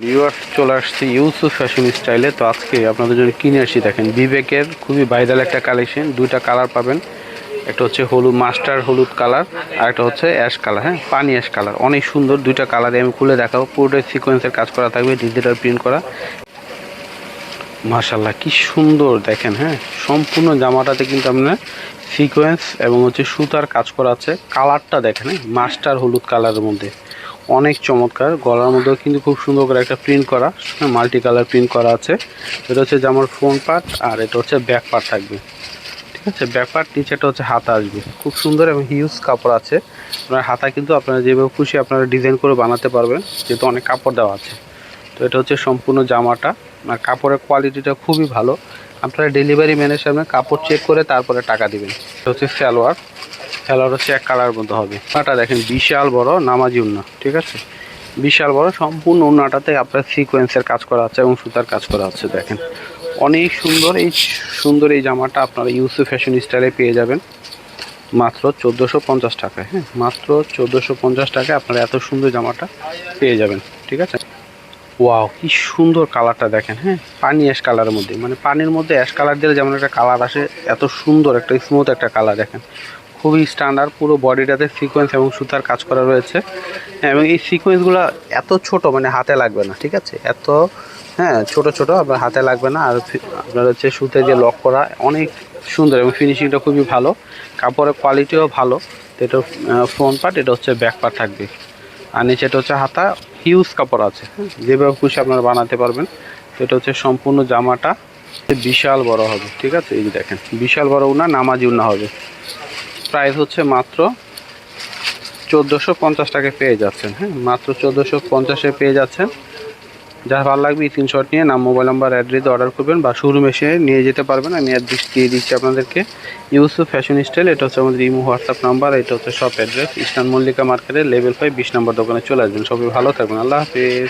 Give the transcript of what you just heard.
Viewers চলে আসছে Yusuf fashion স্টাইলে। তো আজকে আপনাদের জন্য কিনে আসি, দেখেন বিবেকের খুবই ভাইরাল একটা কালেকশন। দুইটা কালার পাবেন, একটা হচ্ছে হলুদ মাস্টার হলুদ কালার আর একটা হচ্ছে অ্যাশ কালার। হ্যাঁ, পানি অ্যাশ কালার, অনেক সুন্দর দুইটা কালারে আমি খুলে দেখাবো। পুরোটাই সিকোয়েন্সের কাজ করা থাকবে, ডিজিটাল প্রিন্ট করা। মাশাল্লাহ কি সুন্দর দেখেন। হ্যাঁ, সম্পূর্ণ জামাটাতে কিন্তু আপনার সিকোয়েন্স এবং হচ্ছে সুতার কাজ করা আছে। কালারটা দেখেন, মাস্টার হলুদ কালারের মধ্যে অনেক চমৎকার। গলার মধ্যেও কিন্তু খুব সুন্দর করে একটা প্রিন্ট করা, মাল্টি কালার প্রিন্ট করা আছে। এটা হচ্ছে জামার ফ্রন্ট পার্ট আর এটা হচ্ছে ব্যাক পার্ট থাকবে। ঠিক আছে, ব্যাক পার্ট নিচেটা হচ্ছে হাতা আসবে। খুব সুন্দর এবং হিউজ কাপড় আছে। আপনার হাতা কিন্তু আপনারা যেভাবে খুশি আপনারা ডিজাইন করে বানাতে পারবেন, যেহেতু অনেক কাপড় দেওয়া আছে। তো এটা হচ্ছে সম্পূর্ণ জামাটা। আর কাপড়ের কোয়ালিটিটা খুবই ভালো। আপনারা ডেলিভারি ম্যানের সামনে কাপড় চেক করে তারপরে টাকা দিবেন। এটা হচ্ছে সালোয়ার। সালোয়ার হচ্ছে এক কালার মধ্যে হবে। ওনাটা দেখেন বিশাল বড় নামাজি ওন্না। ঠিক আছে, বিশাল বড় সম্পূর্ণ ওন্নাটাতে আপনার সিকোয়েন্সের কাজ করা আছে এবং সুতার কাজ করা আছে। দেখেন অনেক সুন্দর এই জামাটা আপনারা ইউসুফ ফ্যাশন স্টাইলে পেয়ে যাবেন মাত্র 1450 টাকায়। হ্যাঁ, মাত্র 1450 টাকায় আপনারা এত সুন্দর জামাটা পেয়ে যাবেন। ঠিক আছে, ওয়াও কি সুন্দর কালারটা দেখেন। হ্যাঁ, পানি অ্যাশ কালারের মধ্যে, মানে পানির মধ্যে অ্যাশ কালার দিলে যেমন একটা কালার আসে, এত সুন্দর একটা স্মুথ একটা কালার দেখেন। খুবই স্ট্যান্ডার্ড, পুরো বডিটাতে সিকোয়েন্স এবং সুতার কাজ করা রয়েছে। হ্যাঁ, এবং এই সিকোয়েন্সগুলো এত ছোট, মানে হাতে লাগবে না। ঠিক আছে, এত ছোট ছোট আপনার হাতে লাগবে না। আর আপনার হচ্ছে সুতে যে লক করা অনেক সুন্দর এবং ফিনিশিংটা খুবই ভালো। কাপড়ের কোয়ালিটিও ভালো। তো এটা ফ্রন্ট পার্ট, এটা হচ্ছে ব্যাক পার্ট থাকবে। আর নিচেটা হচ্ছে হাতা। হিউজ কাপড় আছে, যেভাবে খুশি আপনারা বানাতে পারবেন। তো এটা হচ্ছে সম্পূর্ণ জামাটা বিশাল বড় হবে। ঠিক আছে, এই যে দেখেন বিশাল বড় উনা, নামাজি উনা হবে। প্রাইস হচ্ছে মাত্র 1450 টাকায় পেয়ে যাচ্ছেন। হ্যাঁ, মাত্র 1450-এ পেয়ে যাচ্ছেন। যা ভালো লাগবে স্ক্রিনশট নিয়ে নাম, মোবাইল নাম্বার, অ্যাড্রেসে অর্ডার করবেন বা শোরুম এসে নিয়ে যেতে পারবেন। আমি অ্যাড্রেস দিয়ে দিচ্ছি আপনাদেরকে। ইউসুফ ফ্যাশন স্টাইল, এটা হচ্ছে আমাদের ইমো হোয়াটসঅ্যাপ নাম্বার। এটা হচ্ছে শপ অ্যাড্রেস ইস্টার্ন মল্লিকা মার্কেটের লেভেল 5 20 নম্বর দোকানে চলে আসবেন। সবাই ভালো থাকবেন, আল্লাহ হাফেজ।